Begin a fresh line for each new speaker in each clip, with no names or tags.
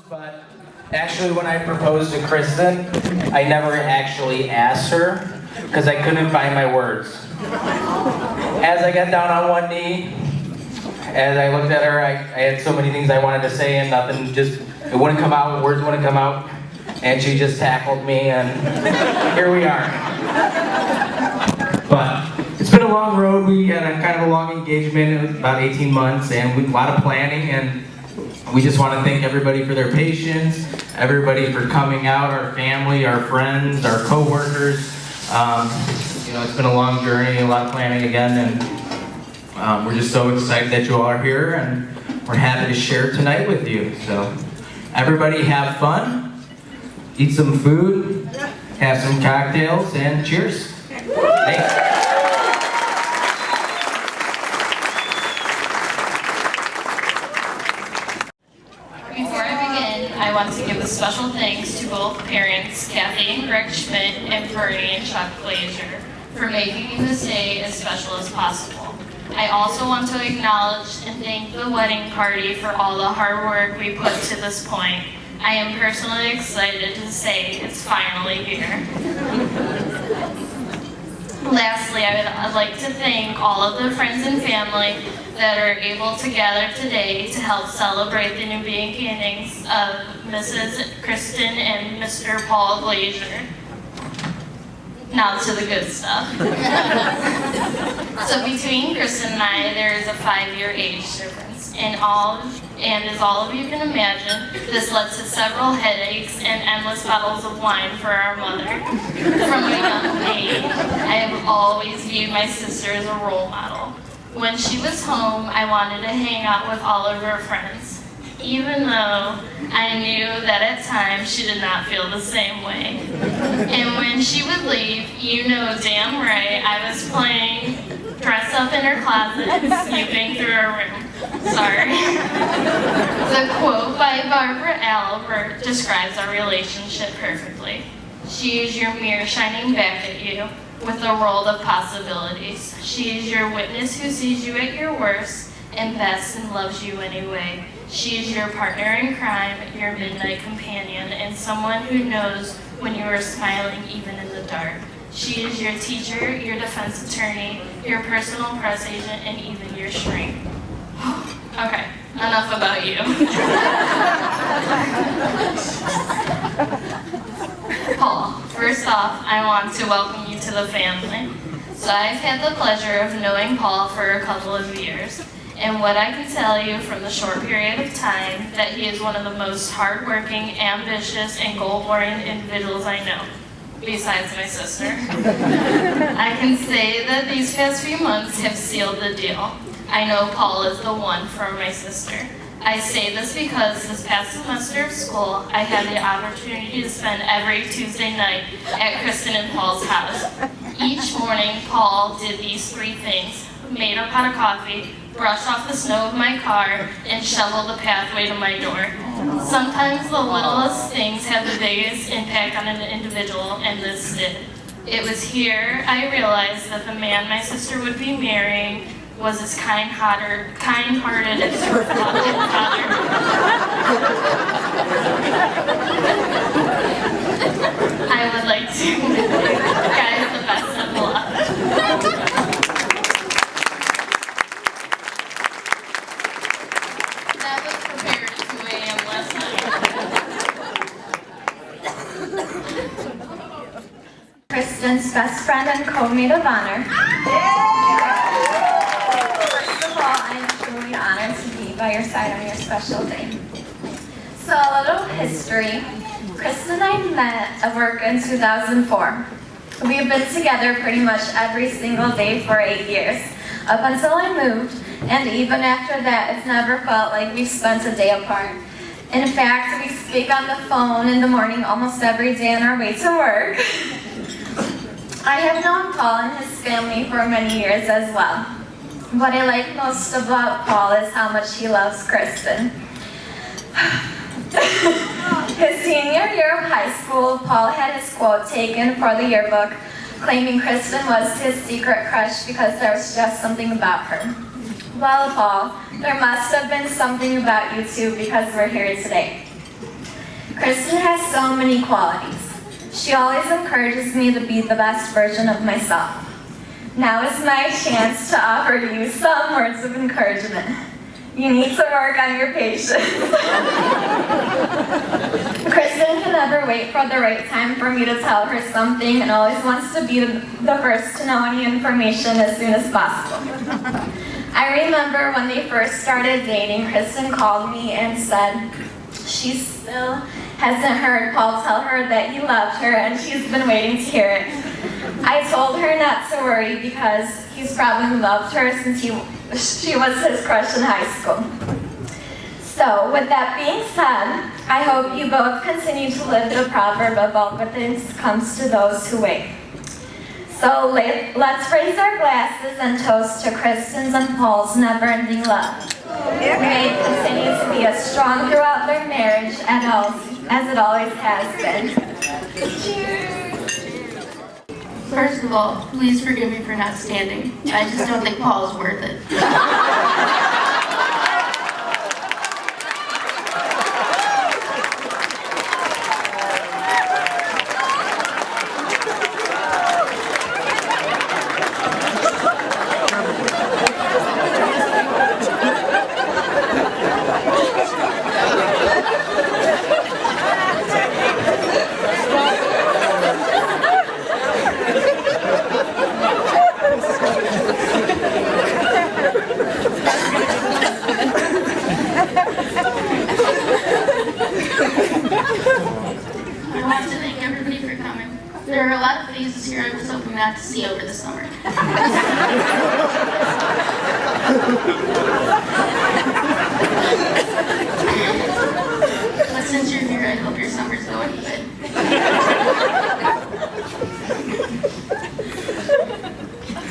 but actually when I proposed to Kristen, I never actually asked her because I couldn't find my words. As I got down on one knee, as I looked at her, I had so many things I wanted to say and nothing, it wouldn't come out, words wouldn't come out, and she just tackled me and here we are. But it's been a long road. We had a kind of a long engagement, it was about 18 months, and a lot of planning, and we just want to thank everybody for their patience, everybody for coming out, our family, our friends, our co-workers. It's been a long journey, a lot of planning again, and we're just so excited that you all are here, and we're happy to share tonight with you. So everybody have fun, eat some food, have some cocktails, and cheers. Thanks.
Before I begin, I want to give a special thanks to both parents, Kathy and Greg Schmidt, and Bernie and Chuck Glazier, for making this day as special as possible. I also want to acknowledge and thank the wedding party for all the hard work we put to this point. I am personally excited to say it's finally here. Lastly, I'd like to thank all of the friends and family that are able to gather today to help celebrate the new beginnings of Mrs. Kristen and Mr. Paul Glazier. Now to the good stuff. So between Kristen and I, there is a 5-year age difference. And as all of you can imagine, this led to several headaches and endless bottles of wine for our mother. From a young age, I have always viewed my sister as a role model. When she was home, I wanted to hang out with all of her friends, even though I knew that at times she did not feel the same way. And when she would leave, you know damn right I was playing dress up in her closet and snooping through her room. Sorry. The quote by Barbara Albert describes our relationship perfectly. She is your mirror shining back at you with a world of possibilities. She is your witness who sees you at your worst and best and loves you anyway. She is your partner in crime, your midnight companion, and someone who knows when you are smiling even in the dark. She is your teacher, your defense attorney, your personal press agent, and even your shrink. Okay, enough about you. Paul, first off, I want to welcome you to the family. So I've had the pleasure of knowing Paul for a couple of years, and what I can tell you from the short period of time that he is one of the most hardworking, ambitious, and goal-oriented individuals I know, besides my sister. I can say that these past few months have sealed the deal. I know Paul is the one for my sister. I say this because this past semester of school, I had the opportunity to spend every Tuesday night at Kristen and Paul's house. Each morning, Paul did these 3 things: made a pot of coffee, brushed off the snow of my car, and shoveled the pathway to my door. Sometimes the littlest things have the biggest impact on an individual, and this did. It was here I realized that the man my sister would be marrying was as kind-hearted as her father. I would like to guys the best of luck. That was prepared at 2 a.m. last night.
Kristen's best friend and co-maid of honor. I'm truly honored to be by your side on your special day. So a little history. Kristen and I met at work in 2004. We have been together pretty much every single day for 8 years, up until I moved, and even after that, it's never felt like we've spent a day apart. In fact, we speak on the phone in the morning almost every day on our way to work. I have known Paul and his family for many years as well. What I like most about Paul is how much he loves Kristen. His senior year of high school, Paul had his quote taken for the yearbook, claiming Kristen was his secret crush because there was just something about her. Well, Paul, there must have been something about you two because we're here today. Kristen has so many qualities. She always encourages me to be the best version of myself. Now is my chance to offer you some words of encouragement. You need to work on your patience. Kristen can never wait for the right time for me to tell her something and always wants to be the first to know any information as soon as possible. I remember when they first started dating, Kristen called me and said she still hasn't heard Paul tell her that he loved her and she's been waiting to hear it. I told her not to worry because he's probably loved her since she was his crush in high school. So, with that being said, I hope you both continue to live the proverb of all good things comes to those who wait. So let's raise our glasses and toast to Kristen's and Paul's never-ending love. May it continue to be as strong throughout their marriage as it always has been. Cheers!
First of all, please forgive me for not standing. I just don't think Paul is worth it. There are a lot of faces here I was hoping not to see over the summer. But since you're here, I hope your summer's going good.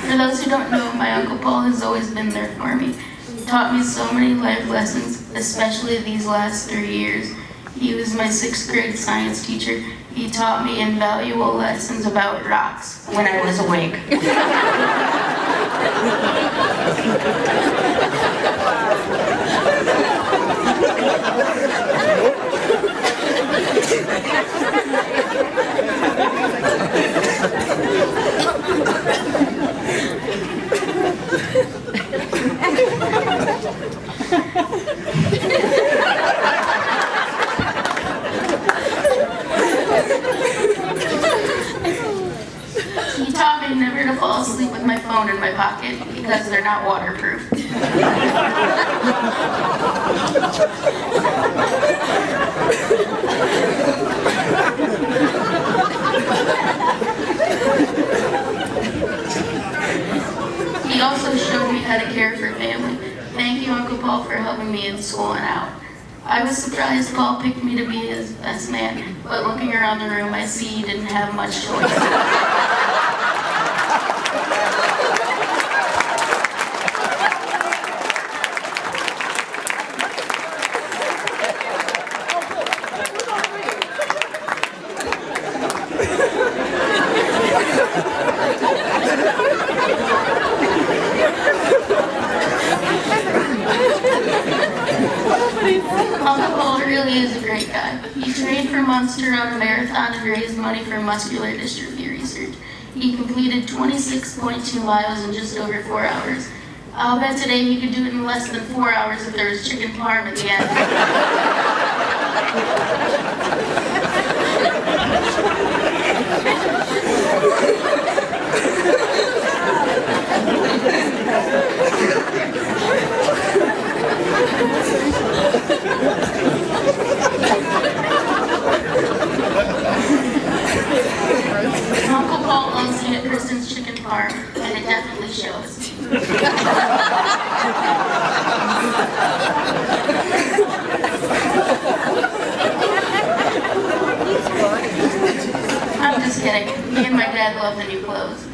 For those who don't know, my Uncle Paul has always been there for me. He taught me so many life lessons, especially these last 3 years. He was my 6th grade science teacher. He taught me invaluable lessons about rocks when I was awake. He taught me never to fall asleep with my phone in my pocket because they're not waterproof. He also showed me how to care for family. Thank you, Uncle Paul, for helping me in school and out. I was surprised Paul picked me to be his best man, but looking around the room, I see he didn't have much choice. Uncle Paul really is a great guy. He trained for months to run a marathon and raise money for muscular dystrophy research. He completed 26.2 miles in just over 4 hours. I'll bet today he could do it in less than 4 hours if there was chicken parm at the end. Uncle Paul loves to get Kristen's chicken parm, and it definitely shows. I'm just kidding. Me and my dad love the new clothes.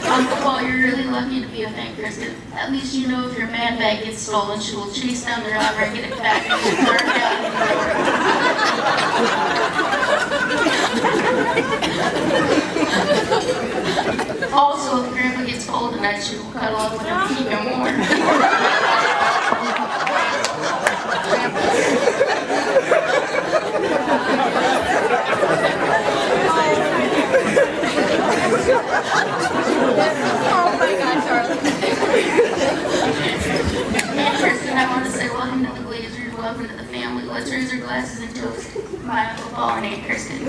Uncle Paul, you're really lucky to be a fan, Kristen. At least you know if your man bag gets stolen, she will chase down the robber and get it back and burn down the door. glasses and toast by a footballer named Kristen.